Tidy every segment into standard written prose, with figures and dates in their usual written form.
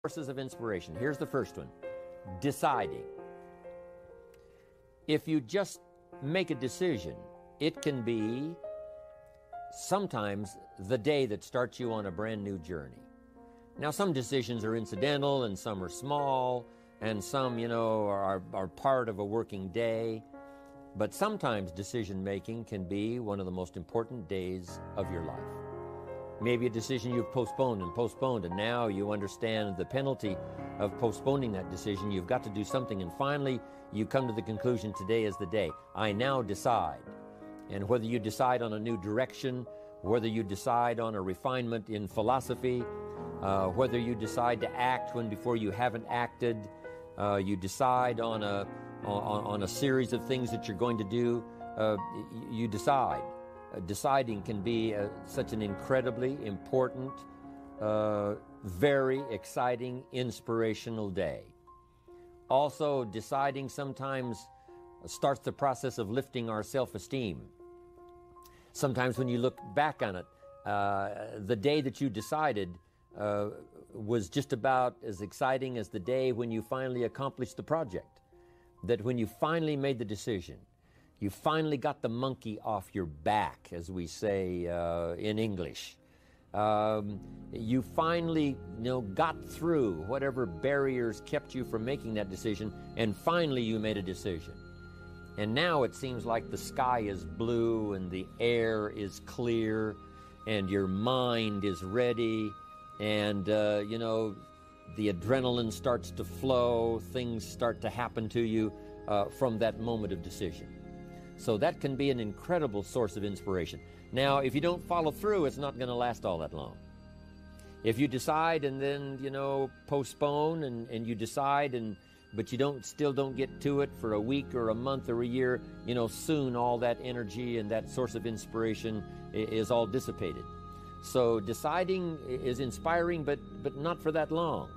Sources of inspiration. Here's the first one. Deciding. If you just make a decision, it can be sometimes the day that starts you on a brand new journey. Now, some decisions are incidental and some are small and some, are part of a working day. But sometimes decision making can be one of the most important days of your life. Maybe a decision you've postponed, and now you understand the penalty of postponing that decision. You've got to do something, and finally you come to the conclusion, today is the day. I now decide. And whether you decide on a new direction, whether you decide on a refinement in philosophy, whether you decide to act when before you haven't acted, you decide on a series of things that you're going to do, you decide. Deciding can be such an incredibly important, very exciting, inspirational day. Also, deciding sometimes starts the process of lifting our self-esteem. Sometimes when you look back on it, the day that you decided was just about as exciting as the day when you finally accomplished the project. That when you finally made the decision, you finally got the monkey off your back, as we say in English. You finally, got through whatever barriers kept you from making that decision, and finally you made a decision. And now it seems like the sky is blue and the air is clear and your mind is ready and, the adrenaline starts to flow, things start to happen to you from that moment of decision. So that can be an incredible source of inspiration. Now, if you don't follow through, it's not going to last all that long. If you decide and then, postpone and you decide, but you still don't get to it for a week or a month or a year, soon all that energy and that source of inspiration is all dissipated. So deciding is inspiring, but not for that long.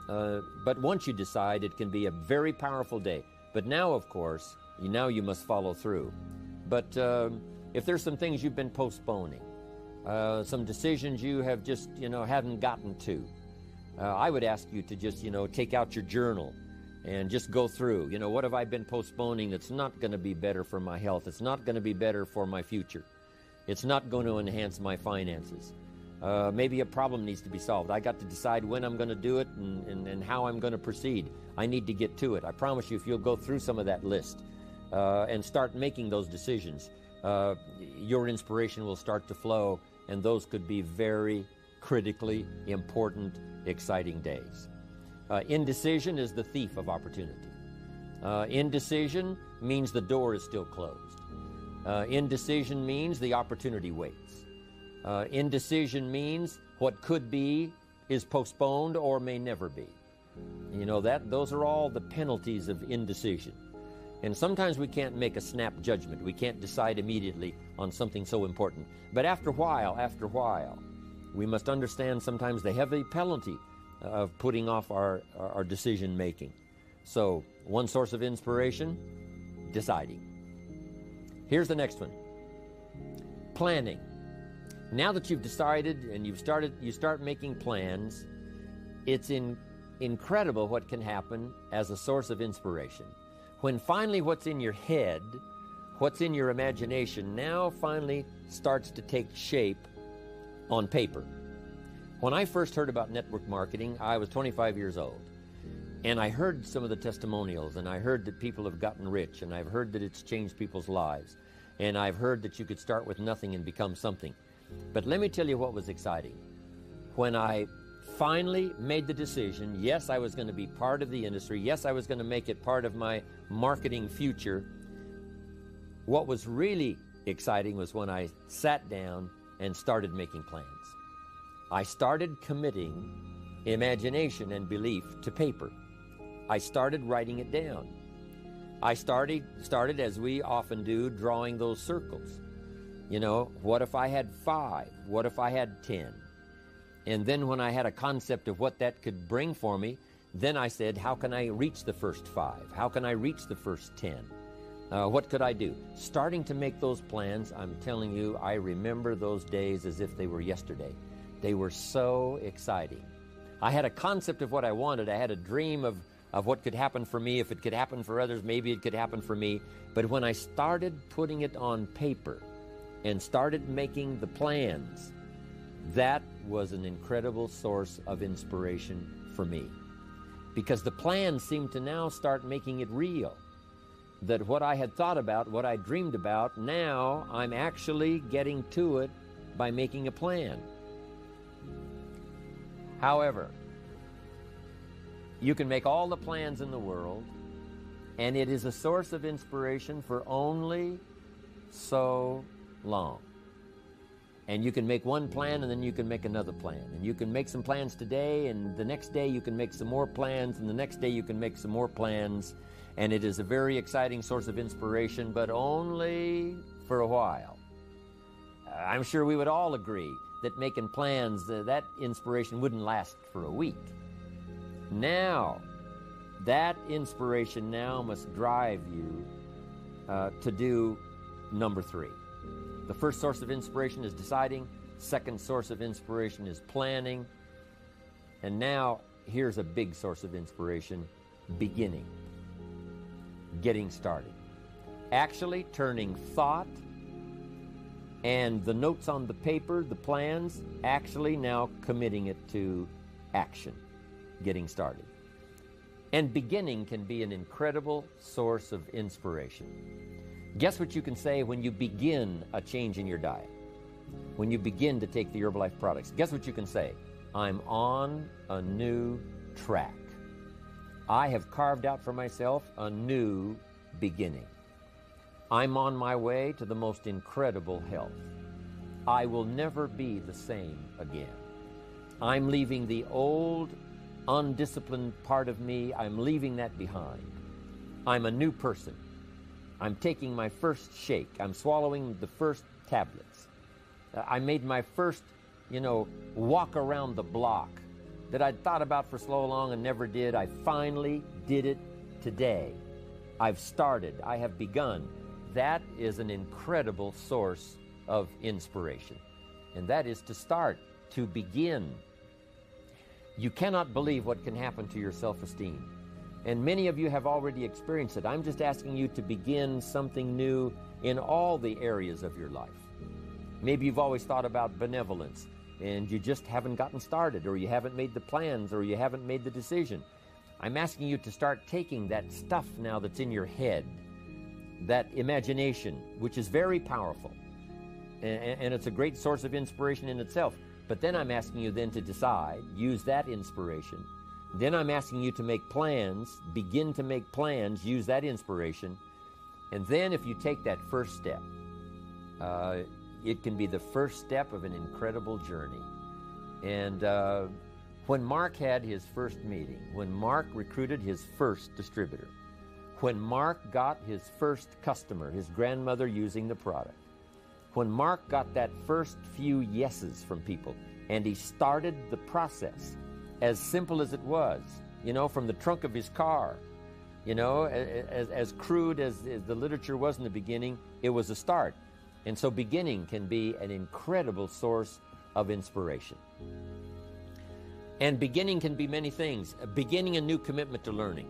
But once you decide, it can be a very powerful day. But now, of course, now you must follow through. But if there's some things you've been postponing, some decisions you have just, haven't gotten to, I would ask you to just, take out your journal and just go through, what have I been postponing that's not going to be better for my health? It's not going to be better for my future. It's not going to enhance my finances. Maybe a problem needs to be solved. I got to decide when I'm going to do it and how I'm going to proceed. I need to get to it. I promise you, if you'll go through some of that list, and start making those decisions, your inspiration will start to flow, and those could be very critically important, exciting days. Indecision is the thief of opportunity. Indecision means the door is still closed. Indecision means the opportunity waits. Indecision means what could be is postponed or may never be. Those are all the penalties of indecision. And sometimes we can't make a snap judgment. We can't decide immediately on something so important. But after a while, we must understand sometimes the heavy penalty of putting off our decision making. So, one source of inspiration, deciding. Here's the next one. Planning. Now that you've decided and you start making plans, it's incredible what can happen as a source of inspiration. When finally what's in your head, what's in your imagination, now finally starts to take shape on paper. When I first heard about network marketing, I was 25 years old. And I heard some of the testimonials, and I heard that people have gotten rich, and I've heard that it's changed people's lives. And I've heard that you could start with nothing and become something. But let me tell you what was exciting. When I finally made the decision, yes, I was going to be part of the industry. Yes, I was going to make it part of my marketing future. What was really exciting was when I sat down and started making plans. I started committing imagination and belief to paper. I started writing it down. I started as we often do, drawing those circles. What if I had 5? What if I had 10? And then when I had a concept of what that could bring for me, then I said, how can I reach the first 5? How can I reach the first 10? What could I do? Starting to make those plans, I'm telling you, I remember those days as if they were yesterday. They were so exciting. I had a concept of what I wanted. I had a dream of what could happen for me. If it could happen for others, maybe it could happen for me. But when I started putting it on paper and started making the plans, that was an incredible source of inspiration for me. Because the plans seemed to now start making it real. That what I had thought about, what I dreamed about, now I'm actually getting to it by making a plan. However, you can make all the plans in the world, and it is a source of inspiration for only so long. And you can make one plan, and then you can make another plan. And you can make some plans today, and the next day you can make some more plans, and the next day you can make some more plans. And it is a very exciting source of inspiration, but only for a while. I'm sure we would all agree that making plans, that inspiration wouldn't last for a week. Now, that inspiration now must drive you to do number 3. The first source of inspiration is deciding. Second source of inspiration is planning. And now, here's a big source of inspiration, beginning. Getting started. Actually turning thought and the notes on the paper, the plans, actually now committing it to action. Getting started. And beginning can be an incredible source of inspiration. Guess what you can say when you begin a change in your diet? When you begin to take the Herbalife products, guess what you can say? I'm on a new track. I have carved out for myself a new beginning. I'm on my way to the most incredible health. I will never be the same again. I'm leaving the old, undisciplined part of me. I'm leaving that behind. I'm a new person. I'm taking my first shake. I'm swallowing the first tablets. I made my first, walk around the block that I'd thought about for so long and never did. I finally did it today. I've started. I have begun. That is an incredible source of inspiration. And that is to start, to begin. You cannot believe what can happen to your self-esteem. And many of you have already experienced it. I'm just asking you to begin something new in all the areas of your life. Maybe you've always thought about benevolence, and you just haven't gotten started, or you haven't made the plans, or you haven't made the decision. I'm asking you to start taking that stuff now that's in your head, that imagination, which is very powerful, and it's a great source of inspiration in itself. But then I'm asking you then to decide, use that inspiration. Then I'm asking you to make plans, begin to make plans, use that inspiration. And then if you take that first step, it can be the first step of an incredible journey. And when Mark had his first meeting, when Mark recruited his first distributor, when Mark got his first customer, his grandmother using the product, when Mark got that first few yeses from people, and he started the process, as simple as it was, from the trunk of his car, as crude as the literature was in the beginning, it was a start. And so beginning can be an incredible source of inspiration. And beginning can be many things. Beginning a new commitment to learning.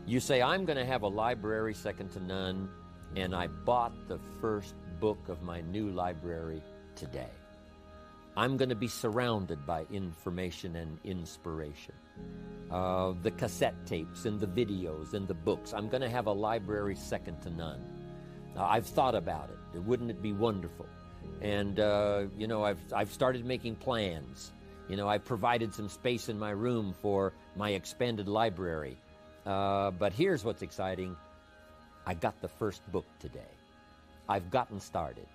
You say, I'm going to have a library second to none, and I bought the first book of my new library today. I'm going to be surrounded by information and inspiration. The cassette tapes and the videos and the books. I'm going to have a library second to none. I've thought about it. Wouldn't it be wonderful? And, I've started making plans. I provided some space in my room for my expanded library. But here's what's exciting. I got the first book today. I've gotten started.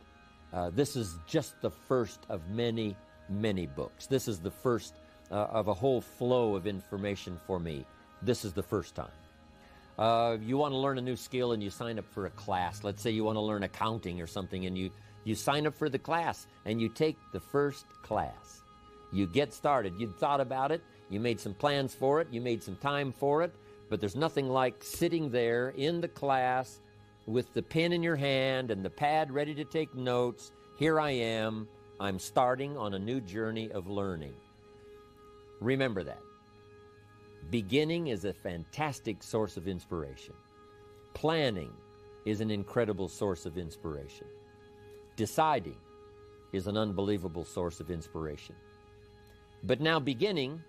This is just the first of many, many books. This is the first of a whole flow of information for me. This is the first time. You want to learn a new skill and you sign up for a class. Let's say you want to learn accounting or something, and you sign up for the class and you take the first class. You get started. You thought about it. You made some plans for it. You made some time for it. But there's nothing like sitting there in the class with the pen in your hand and the pad ready to take notes. Here I am. I'm starting on a new journey of learning. Remember that. Beginning is a fantastic source of inspiration. Planning is an incredible source of inspiration. Deciding is an unbelievable source of inspiration. But now beginning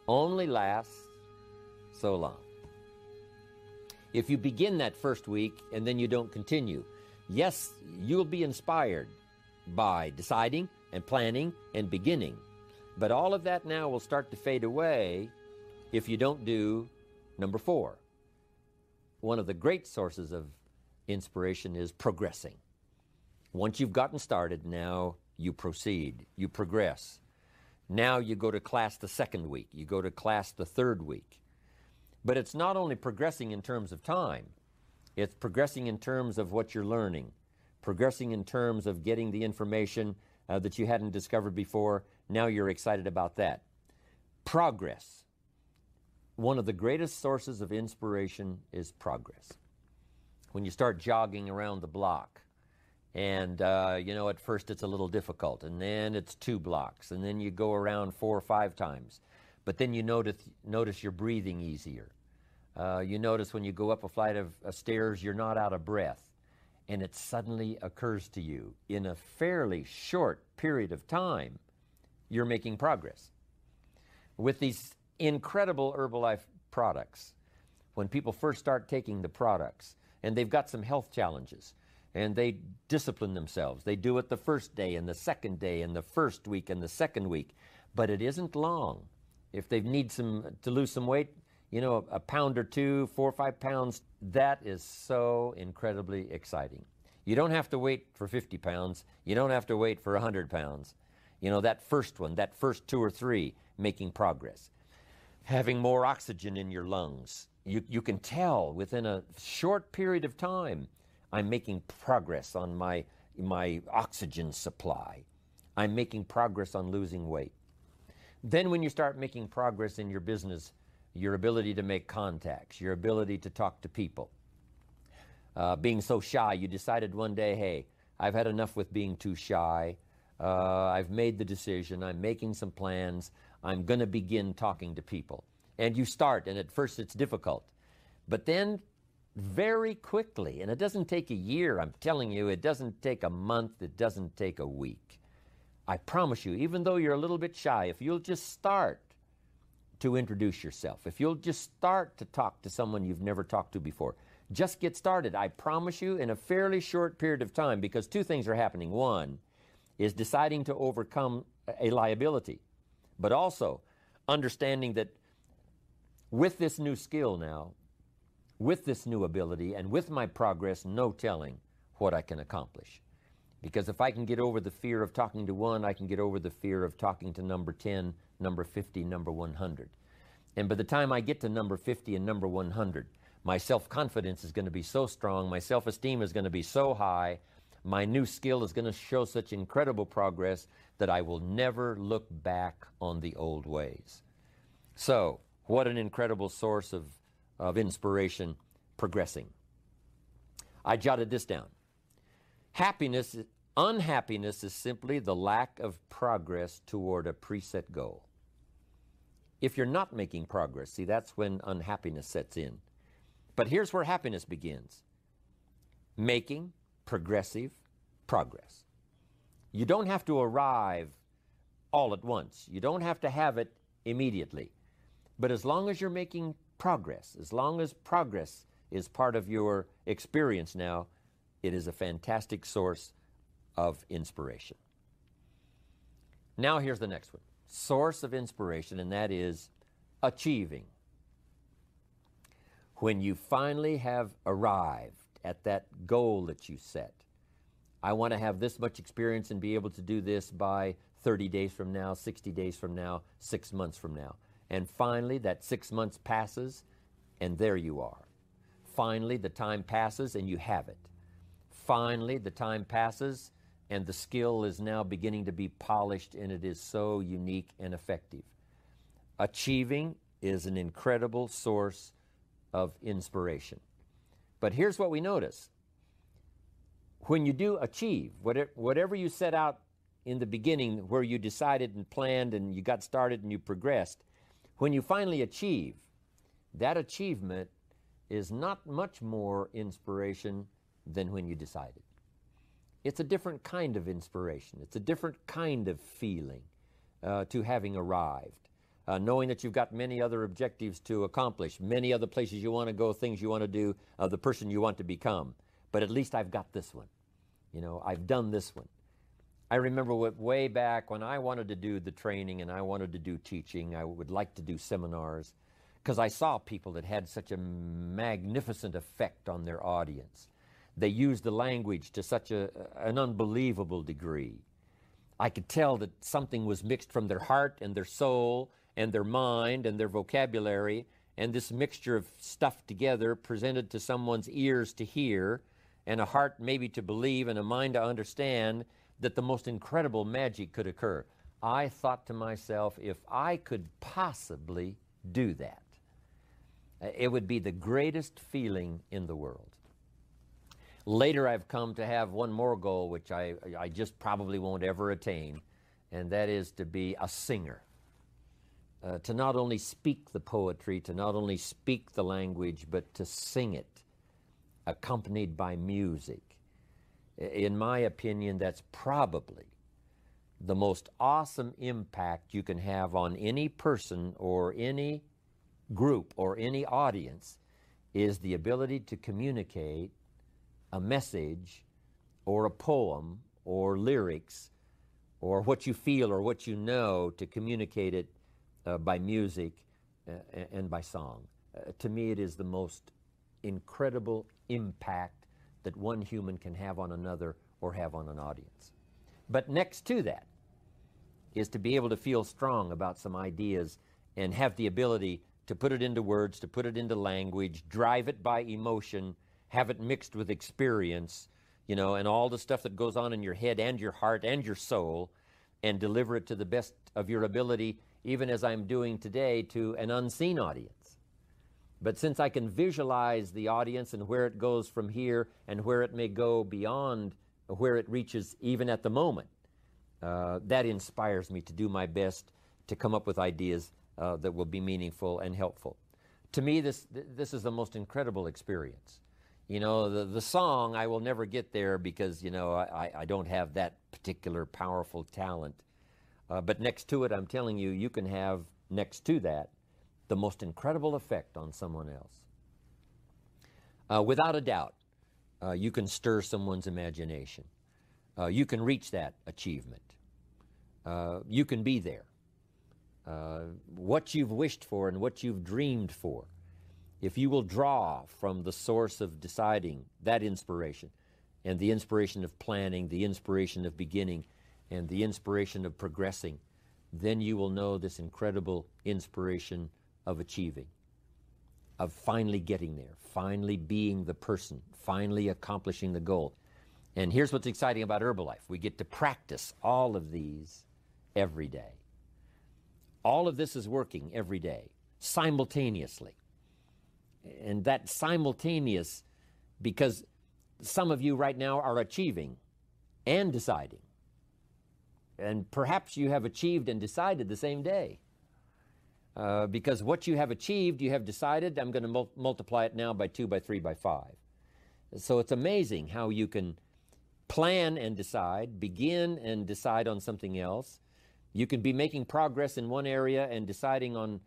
only lasts so long. If you begin that first week and then you don't continue, yes, you'll be inspired by deciding and planning and beginning. But all of that now will start to fade away if you don't do number 4. One of the great sources of inspiration is progressing. Once you've gotten started, now you proceed, you progress. Now you go to class the second week, you go to class the third week. But it's not only progressing in terms of time, it's progressing in terms of what you're learning, progressing in terms of getting the information that you hadn't discovered before. Now you're excited about that. Progress. One of the greatest sources of inspiration is progress. When you start jogging around the block, and at first it's a little difficult, and then it's 2 blocks, and then you go around 4 or 5 times. But then you notice you're breathing easier. You notice when you go up a flight of stairs, you're not out of breath. And it suddenly occurs to you, in a fairly short period of time, you're making progress. With these incredible Herbalife products, when people first start taking the products, and they've got some health challenges, and they discipline themselves. They do it the first day and the second day and the first week and the second week. But it isn't long. If they need to lose some weight, a pound or 2, 4 or 5 pounds, that is so incredibly exciting. You don't have to wait for 50 pounds. You don't have to wait for 100 pounds. That first one, that first 2 or 3, making progress. Having more oxygen in your lungs. You can tell within a short period of time, I'm making progress on my oxygen supply. I'm making progress on losing weight. Then when you start making progress in your business, your ability to make contacts, your ability to talk to people. Being so shy, you decided one day, hey, I've had enough with being too shy. I've made the decision. I'm making some plans. I'm going to begin talking to people. And you start, and at first it's difficult. But then very quickly, and it doesn't take a year, I'm telling you, it doesn't take a month, it doesn't take a week. I promise you, even though you're a little bit shy, if you'll just start to introduce yourself, if you'll just start to talk to someone you've never talked to before, just get started. I promise you, in a fairly short period of time, because 2 things are happening. One is deciding to overcome a liability, but also understanding that with this new skill now, with this new ability, and with my progress, no telling what I can accomplish. Because if I can get over the fear of talking to 1, I can get over the fear of talking to number 10, number 50, number 100. And by the time I get to number 50 and number 100, my self-confidence is going to be so strong, my self-esteem is going to be so high, my new skill is going to show such incredible progress that I will never look back on the old ways. So, what an incredible source of inspiration, progressing. I jotted this down. Unhappiness is simply the lack of progress toward a preset goal. If you're not making progress, see, that's when unhappiness sets in. But here's where happiness begins. Making progressive progress. You don't have to arrive all at once. You don't have to have it immediately. But as long as you're making progress, as long as progress is part of your experience now, it is a fantastic source of inspiration. Now here's the next one. Source of inspiration, and that is achieving. When you finally have arrived at that goal that you set, I want to have this much experience and be able to do this by 30 days from now, 60 days from now, 6 months from now. And finally, that 6 months passes, and there you are. Finally, the time passes, and you have it. Finally, the time passes, and the skill is now beginning to be polished, and it is so unique and effective. Achieving is an incredible source of inspiration. But here's what we notice. When you do achieve, whatever you set out in the beginning where you decided and planned and you got started and you progressed, when you finally achieve, that achievement is not much more inspiration than when you decided. It's a different kind of inspiration. It's a different kind of feeling to having arrived. Knowing that you've got many other objectives to accomplish, many other places you want to go, things you want to do, the person you want to become. But at least I've got this one. You know, I've done this one. I remember way back when I wanted to do the training and I wanted to do teaching, I would like to do seminars, because I saw people that had such a magnificent effect on their audience. They used the language to such an unbelievable degree. I could tell that something was mixed from their heart and their soul and their mind and their vocabulary, and this mixture of stuff together presented to someone's ears to hear and a heart maybe to believe and a mind to understand, that the most incredible magic could occur. I thought to myself, if I could possibly do that, it would be the greatest feeling in the world. Later I've come to have one more goal, which I just probably won't ever attain, and that is to be a singer. To not only speak the poetry, to not only speak the language, but to sing it, accompanied by music. In my opinion, that's probably the most awesome impact you can have on any person or any group or any audience, is the ability to communicate a message or a poem or lyrics or what you feel or what you know, to communicate it by music and by song. To me, it is the most incredible impact that one human can have on another or have on an audience. But next to that is to be able to feel strong about some ideas and have the ability to put it into words, to put it into language, drive it by emotion, have it mixed with experience, you know, and all the stuff that goes on in your head and your heart and your soul, and deliver it to the best of your ability, even as I'm doing today, to an unseen audience. But since I can visualize the audience and where it goes from here and where it may go beyond where it reaches even at the moment, that inspires me to do my best to come up with ideas that will be meaningful and helpful. To me, this is the most incredible experience. You know, the song, I will never get there because, you know, I don't have that particular powerful talent. But next to it, I'm telling you, you can have next to that the most incredible effect on someone else. Without a doubt, you can stir someone's imagination. You can reach that achievement. You can be there. What you've wished for and what you've dreamed for, if you will draw from the source of deciding, that inspiration, and the inspiration of planning, the inspiration of beginning, and the inspiration of progressing, then you will know this incredible inspiration of achieving, of finally getting there, finally being the person, finally accomplishing the goal. And here's what's exciting about Herbalife. We get to practice all of these every day. All of this is working every day, simultaneously. And that simultaneous, because some of you right now are achieving and deciding. And perhaps you have achieved and decided the same day. Because what you have achieved, you have decided, I'm going to multiply it now by 2, by 3, by 5. So it's amazing how you can plan and decide, begin and decide on something else. You can be making progress in one area and deciding on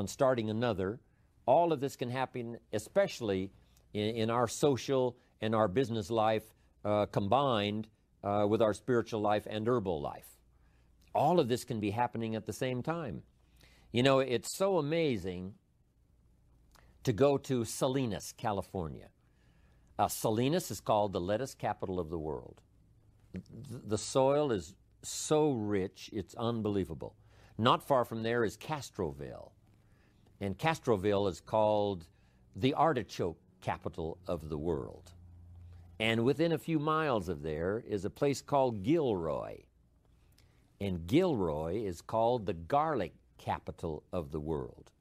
starting another. All of this can happen, especially in our social and our business life combined with our spiritual life and herbal life. All of this can be happening at the same time. You know, it's so amazing to go to Salinas, California. Salinas is called the lettuce capital of the world. The soil is so rich, it's unbelievable. Not far from there is Castroville. And Castroville is called the artichoke capital of the world. And within a few miles of there is a place called Gilroy. And Gilroy is called the garlic capital of the world.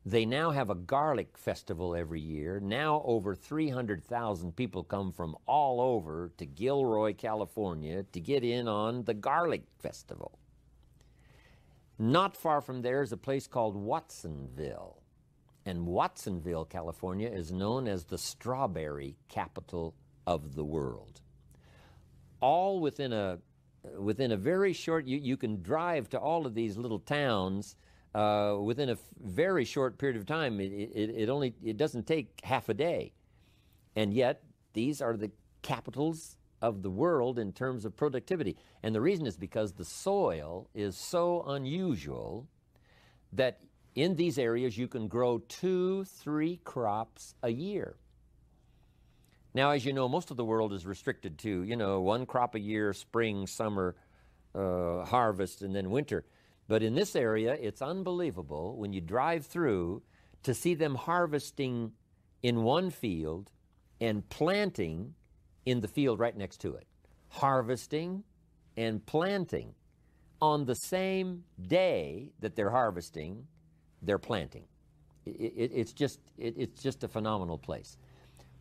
They now have a garlic festival every year. Now over 300,000 people come from all over to Gilroy, California to get in on the garlic festival. Not far from there is a place called Watsonville. And Watsonville, California, is known as the strawberry capital of the world. All within a very short, you can drive to all of these little towns within a very short period of time. It doesn't take half a day. And yet, these are the capitals of the world in terms of productivity. And the reason is because the soil is so unusual that in these areas you can grow 2-3 crops a year. Now, as you know, most of the world is restricted to, one crop a year, spring, summer, harvest, and then winter. But in this area, it's unbelievable when you drive through to see them harvesting in one field and planting in the field right next to it. Harvesting and planting. On the same day that they're harvesting, they're planting. It's just a phenomenal place.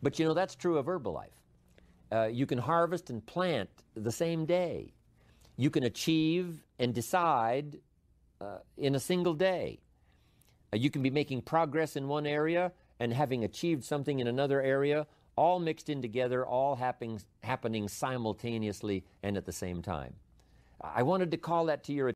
But that's true of Herbalife. You can harvest and plant the same day. You can achieve and decide in a single day. You can be making progress in one area and having achieved something in another area, all mixed in together, all happening simultaneously and at the same time. I wanted to call that to your attention.